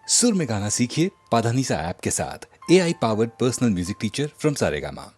सुर में गाना सीखिए पाधानीसा ऐप के साथ। AI powered personal music teacher from Saregama.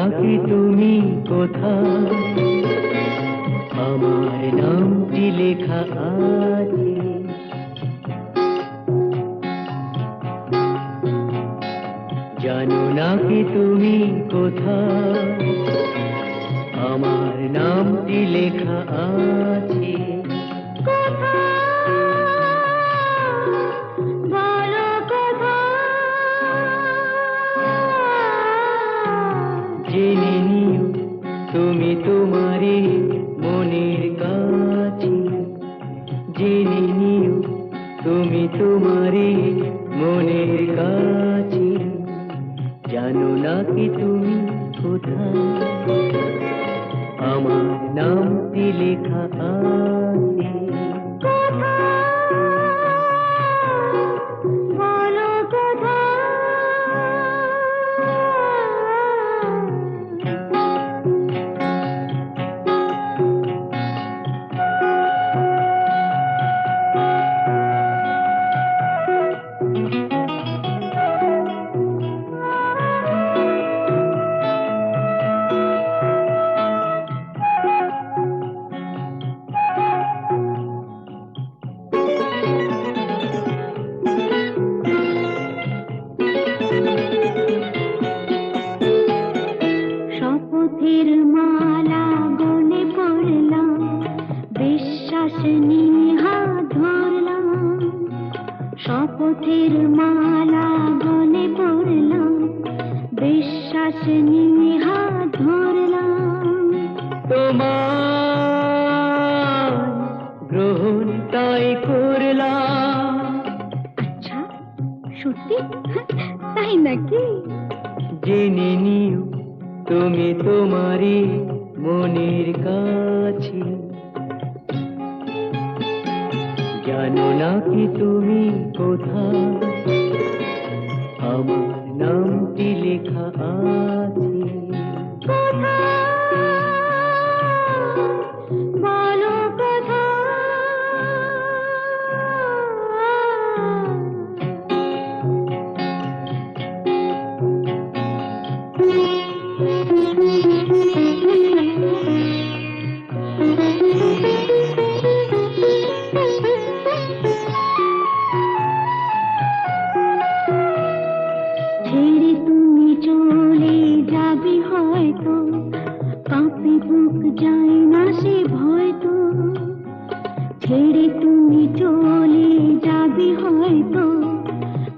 নাকি তুমি কোথায়, আমার নামটি লেখা আছে। জানো নাকি তুমি কোথায়, আমার নামটি লেখা আছে। জেনে নিও তুমি তোমারই মনের কাছে, জেনে নিও তুমি তোমারই মনের কাছে। জানো নাকি তুমি কোথায়, আমার নামটি লেখা আছে। শপথের মালা গলে পড়লাম, বিশ্বাস নিয়ে হাত ধরলাম। শপথের মালা গলে পড়লাম, বিশ্বাস নিয়ে হাত ধরলাম। তোমার গ্রহণ তাই করলাম। আচ্ছা, সত্যি? তাই নাকি? জেনে নিও তুমি তোমারই মনের কাছে, জানো নাকি তুমি কোথায়, আমার নামটি লেখা আছে। বলো কোথায়? ছেড়ে তুমি চলে যাবে হয়তো, কাঁপে বুক যায় না সে ভয়তো। ছেড়ে তুমি চলে যাবে হয়তো,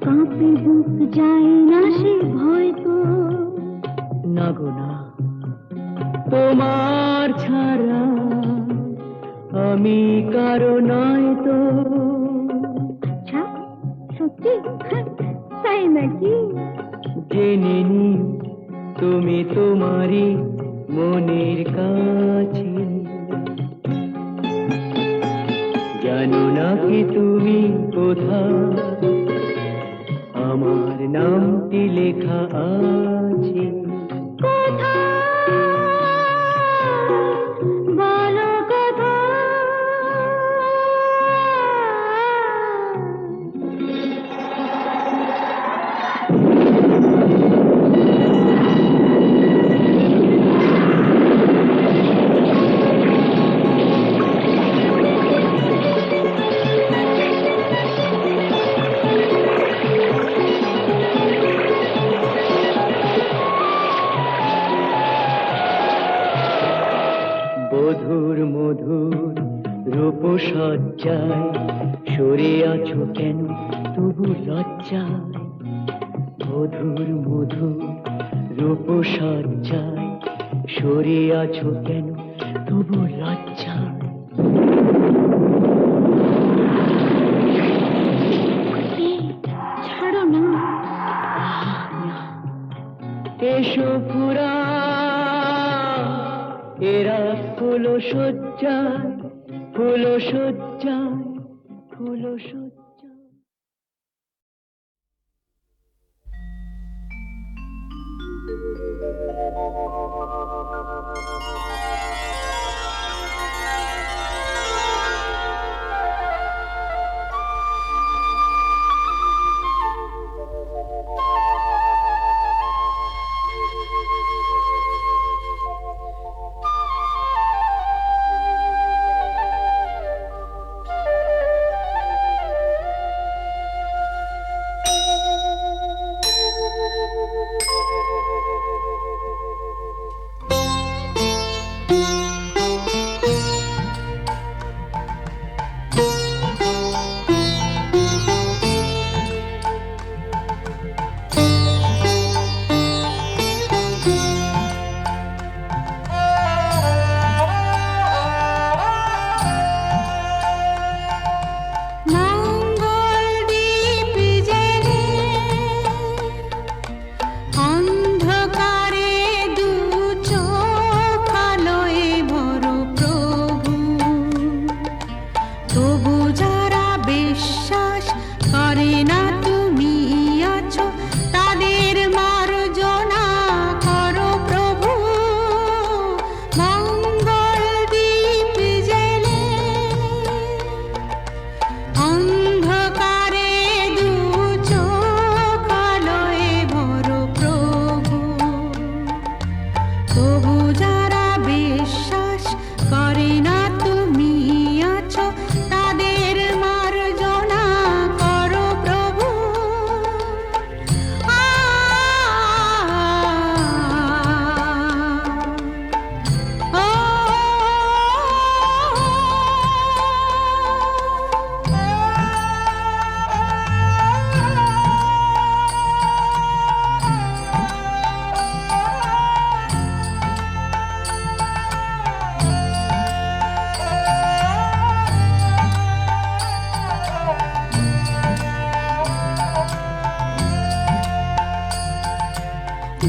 কাঁপে বুক যায় না সে ভয়তো। না গো না, তোমার ছাড়া আমি কারো নয় তো। আচ্ছা, সত্যি? তাই নাকি? জেনে নিও তুমি তোমারই মনের কাছে, জানো নাকি তুমি কোথায়, আমার নামটি লেখা আছে। বলো কোথায়? মধুর মধুর রূপসজ্জায় সরে আছো কেন তবু লজ্জায়। মধুর মধুর রূপসজ্জায় সরে আছো কেন তবু লজ্জায়। ছাড়ো না। এসো পুরা এরা ফুল সজ্জায়, ফুল সজ্জায়, ফুল সজ্জায়।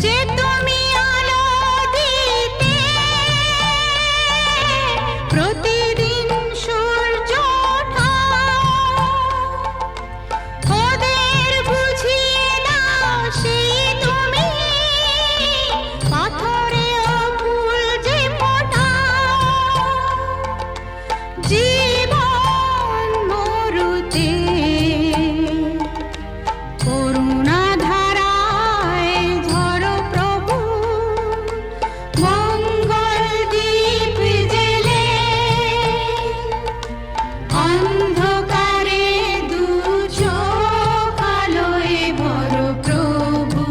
যে তুমি আলো দিতে প্রতিদিন সূর্য ওঠাও, ওদের বুঝিয়ে দাও সেই তুমি পাথরেও ফুল যে ফোটাও। জীবন মরুতে করুণা ধারায় ঝরো প্রভু, মঙ্গল দীপ জেলে অন্ধকারে দু চোখ আলোয় ভরো প্রভু।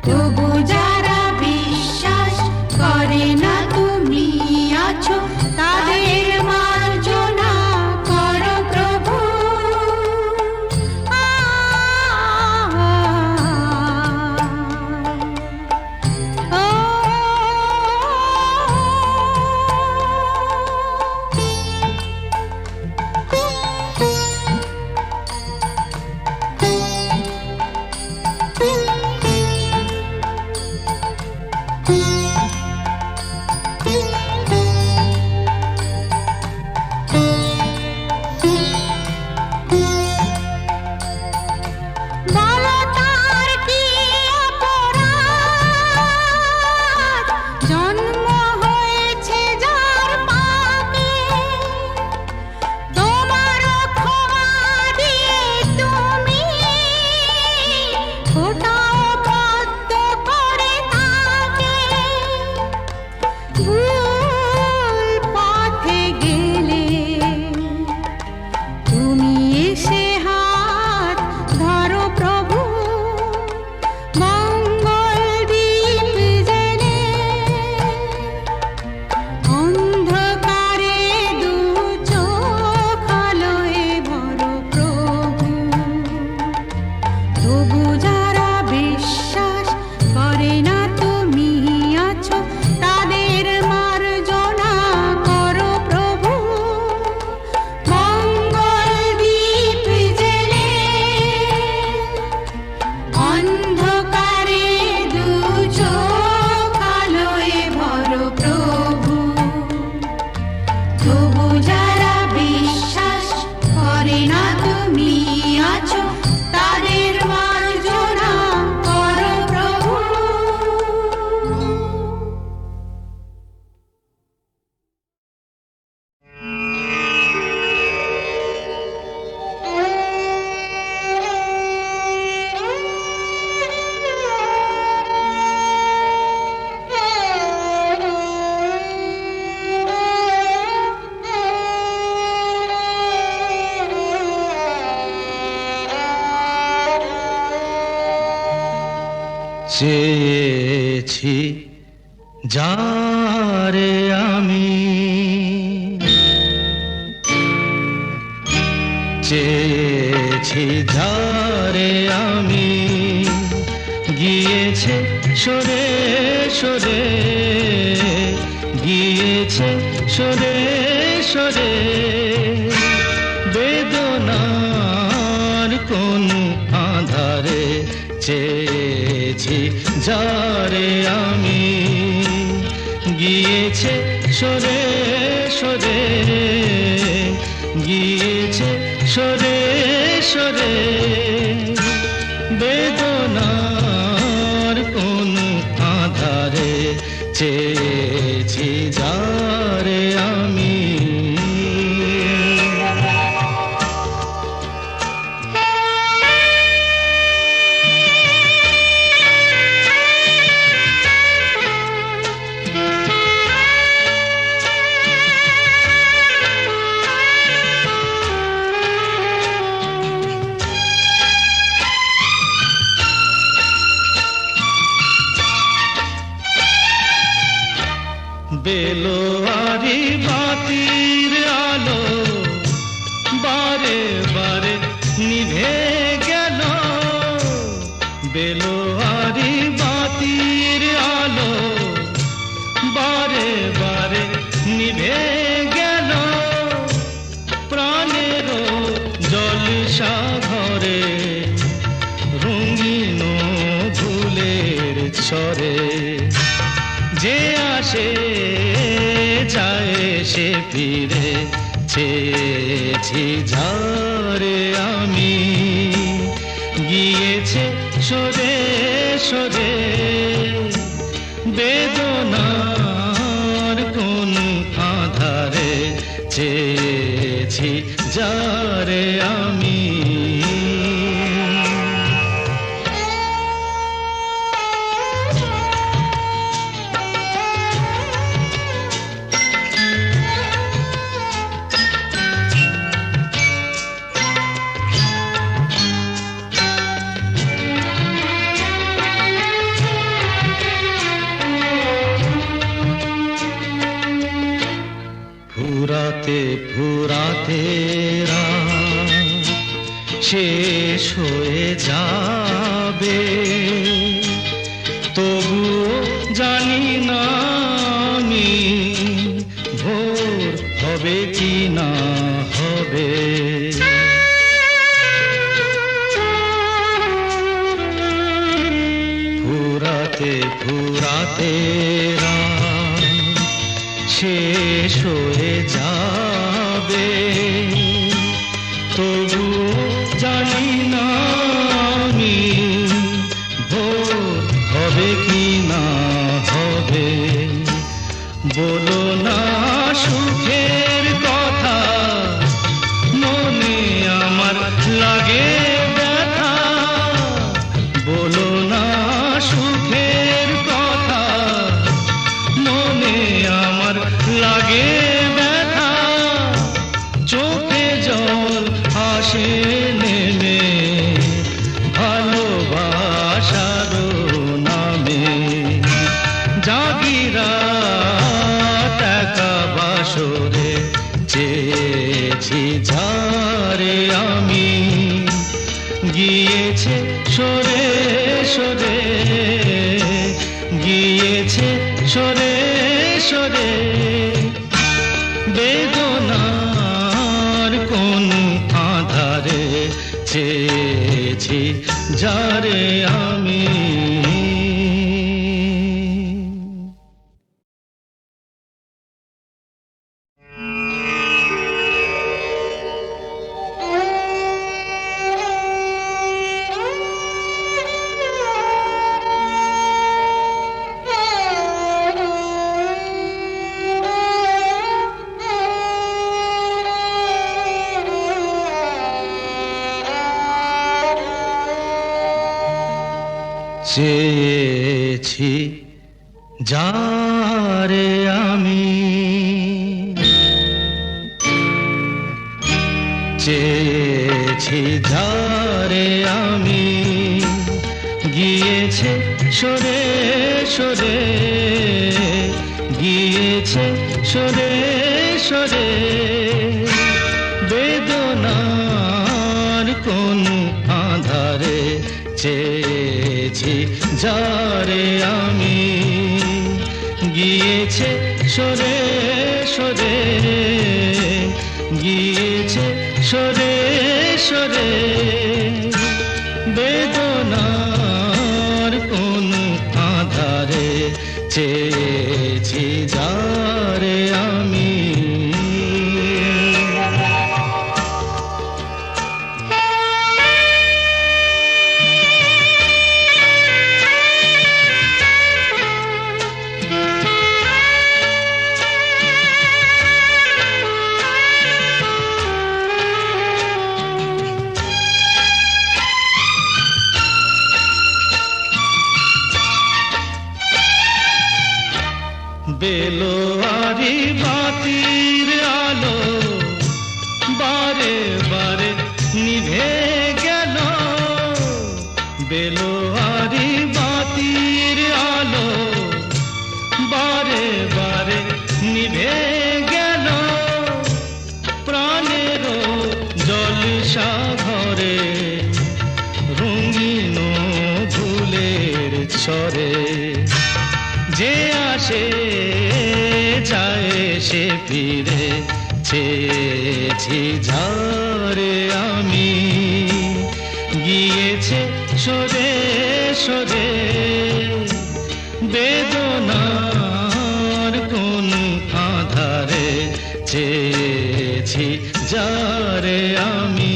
তবু যারা বিশ্বাস করে না তুমি আছো, তাদের মার্জনা করো প্রভু। বলো তার কি অপরাধ, জন্ম হয়েছে যার পাপে, তোমার ক্ষমা দিয়ে তুমি ফোটাও পদ্ম করে তাকে। ভুল পথে গেলে তুমি এসে হাত ধরো প্রভু, মঙ্গল দীপ জেলে অন্ধকারে দু চোখ আলোয় ভরো প্রভু। তবু যারা বিশ্বাস করে না তুমি আছো, তাদের মার্জনা করো প্রভু। মঙ্গল দীপ জেলে অন্ধকারে দু চোখ আলোয় ভরো প্রভু। তবু যারা বিশ্বাস করে না তুমি আছো, তাদের মার্জনা করো প্রভু। চেয়েছি যারে আমি, চেয়েছি যারে আমি, গিয়েছে সরে সরে, গিয়েছে সরে সরে, বেদনার কোন আধারে চেয়েছি যারে আমি, গিয়েছে সরে সরে, গিয়েছে সরে সরে, বেদনার কোন আধারে চেয়েছি যারে আমি। বেলোয়ারি বাতির আলো বারে বারে নিভে গেল, বেলোয়ারি বাতির আলো বারে বারে নিভে গেল, প্রাণেরও জলসা ঘরে রঙিন ভুলে স্বরে যে আসে যায় সে ফিরে চেয়েছি যারে আমি গিয়েছে সরে সরে বেদনার কোন আধারে চেয়েছি যারে আমি ফুরাতে ফুরাতে রাত শেষ হয়ে যাবে তবুও জানি না আমি ভোর হবে কি না হবে ফুরাতে ফুরাতে রাত শেষ হয়ে যাবে তবু জানি না আমি ভোর হবে কি না হবে বলো না সুখের কথা মনে আমার লাগে ব্যথা বলো না সুখের কথা মনে আমার লাগে ব্যথা চোখে জল আসে নেমে ভালোবাসার নামে জাগিরা টাকা বাসরে চেয়েছি ঝারে আমি গিয়েছে সরে সরে গিয়েছে সরে সরে বেদনার কোন আধারে চেয়েছি যারে আমি চেয়েছি যারে আমি চেয়েছি যারে আমি গিয়েছে সরে সরে গিয়েছে সরে সরে বেদনার কোন আধারে চেয়েছি যারে আমি গিয়েছে সরে সরে গিয়েছে সরে সরে বেদনার কোন আধারে চেয়েছি যারে আমি বেলোয়ারি বাতির আলো বারে বারে নিভে গেল বেলোয়ারি বাতির আলো বারে বারে নিভে গেল প্রাণের জলসা ঘরে রঙিন ফুলের ছড়ে যে আসে যায় সে ফিরে চেয়েছি যারে আমি গিয়েছে সরে সরে বেদনার কোন আধারে চেয়েছি যারে আমি।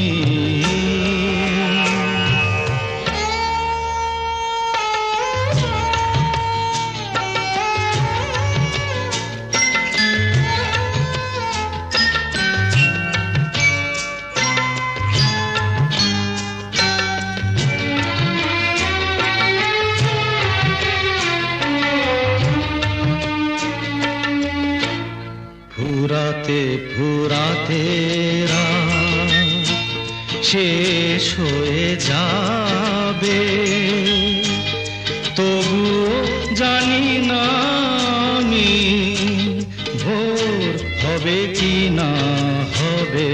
ফুরাতে ফুরাতে রাত শেষ হয়ে যাবে, তবুও জানি না আমি ভোর হবে কি না হবে।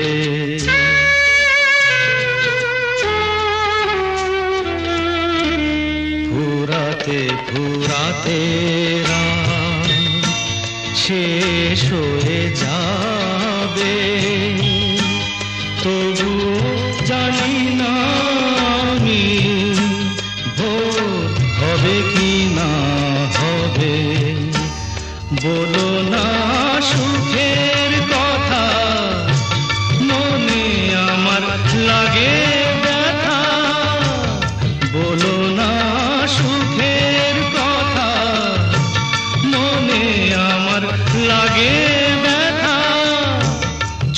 ফুরাতে ফুরাতে রাত শেষ হয়ে যাবে, তবু জানি না আমি ভোর হবে কি না হবে। বলো না সুখের কথা, মনে আমার লাগে ব্যথা। বলো না সুখের কথা, মনে আমার লাগে ব্যথা।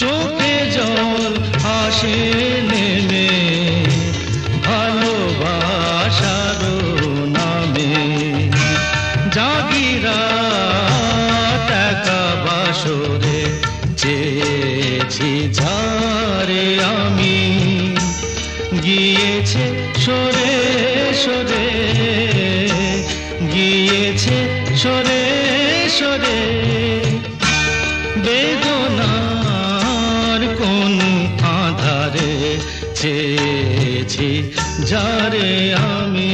চোখে জল আসে নেমে ভালোবাসার নামে। জাগিরা টাকা বাসরে চেয়েছি যারে আমি, গিয়েছে সরে সরে, গিয়েছে সরে সরে। বেদনার কোন আধারে চেয়েছি যারে আমি।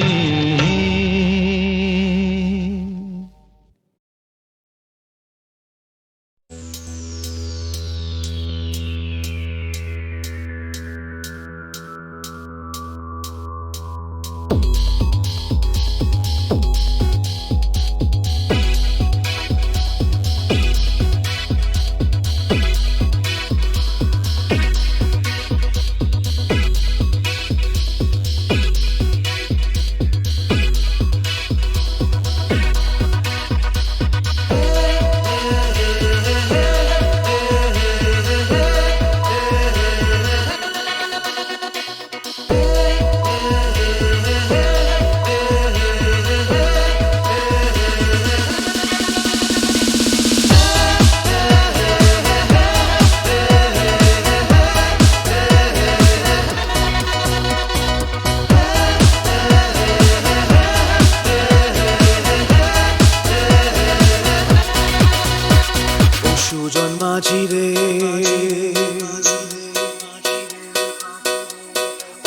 সুজন মাঝি রে,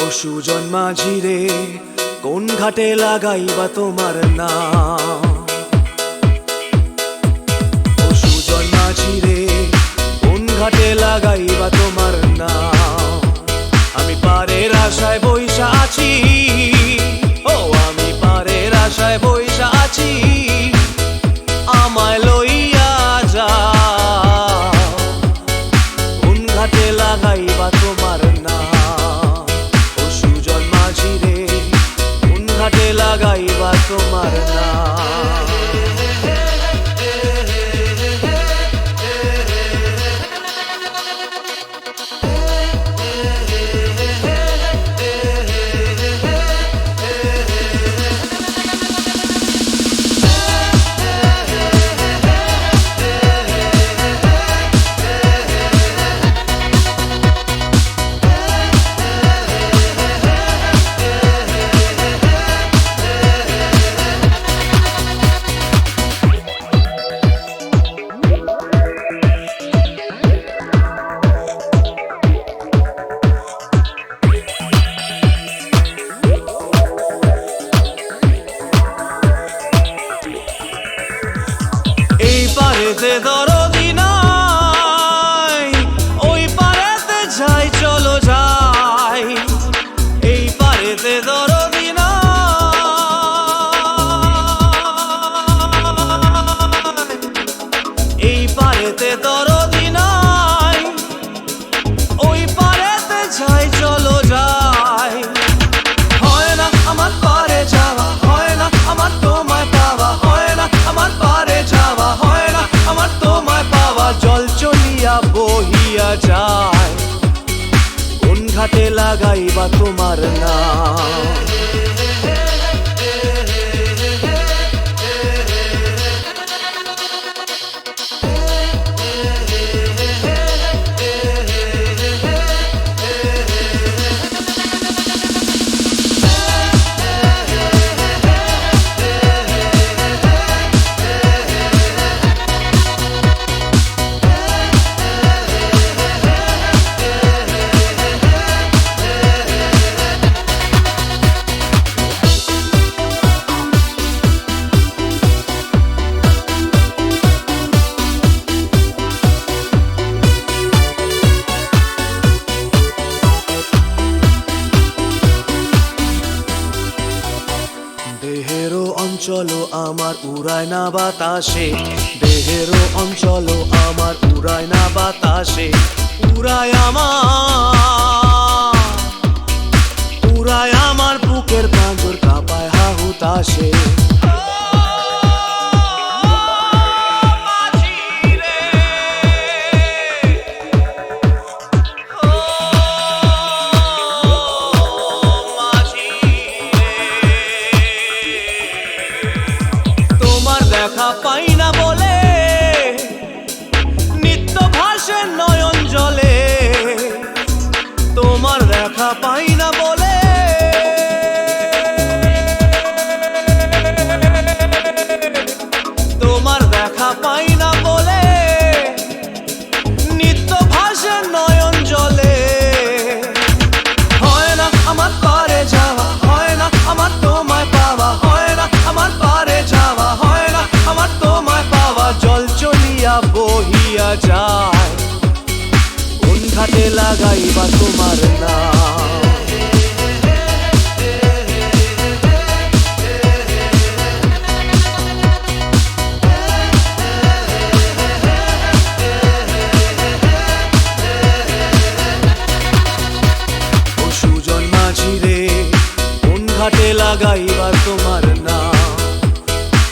ও সুজন মাঝি রে, কোন ঘাটে লাগাইবা তোমার নাম? ও সুজন মাঝি রে, কোন ঘাটে লাগাইবা তোমার নাম? আমি পারের আশায় বইসা আছি, ও আমি পারের আশায় বইসা আছি। আমায় লইয়া যাও, কোন ঘাটে লাগাইবা তোমার নাম? ও সুজন মাঝি রে, কোন ঘাটে লাগাইবা তোমার নাম? পারেতে দরদি নাই, ওই পারেতে যাই চলো যাই। এই পারেতে দরদি নাই, অঞ্চল আমার উড়ায় না বাতাসে, দেহেরও অঞ্চল আমার উড়ায় না বাতাসে, উড়ায় আমার বুকের পাঁজর কাঁপায় হাহুতাশে। তোমার দেখা পাই না বলে নিত্য ভাসে নয়ন জলে, তোমার দেখা পাই না বলে তোমার দেখা পাই না বলে নিত্য ভাসে নয়ন জলে। হয় না আমার পারে যাওয়া, হয় না আমার তোমায় পাওয়া, হয় না আমার পারে যাওয়া, হয় না আমার তোমায় পাওয়া। জল চলিয়া বহিয়া যায়, কোন ঘাটে লাগাইবা তোমার নাম। ও সুজন মাঝি রে, কোন ঘাটে লাগাইবা তোমার নাম।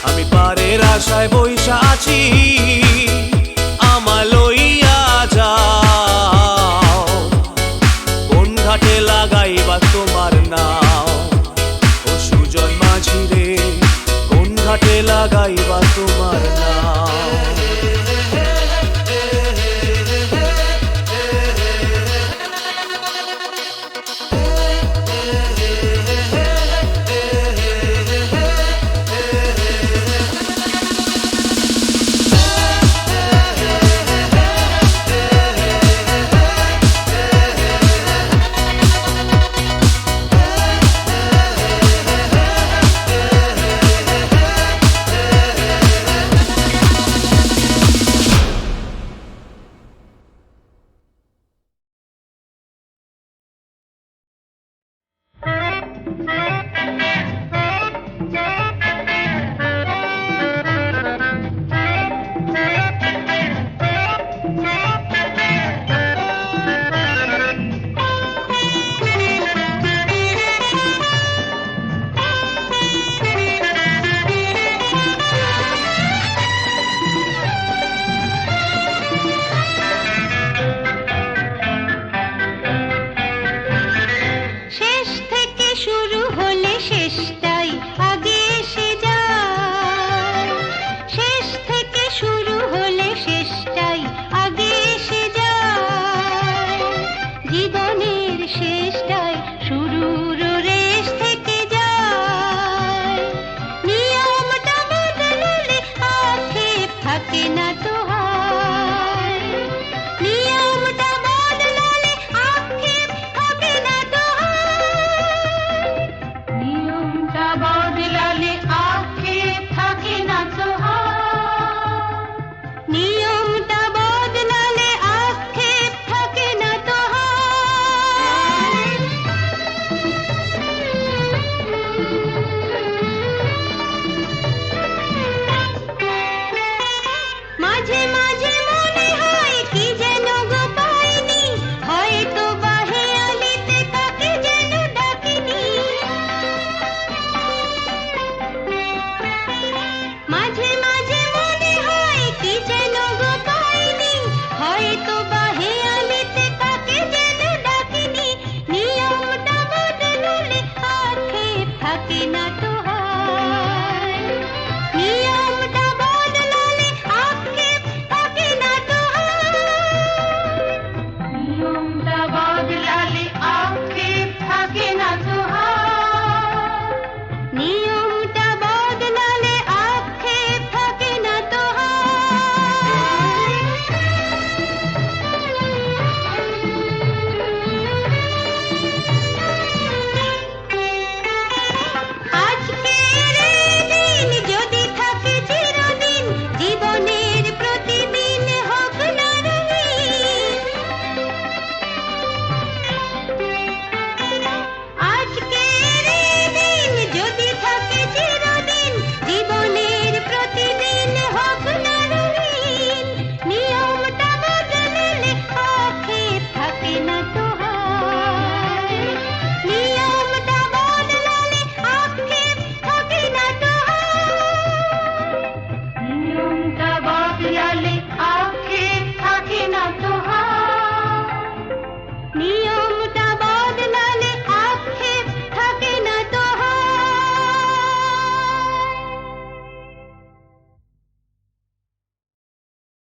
আমি পারের আশায় বইসা আছি,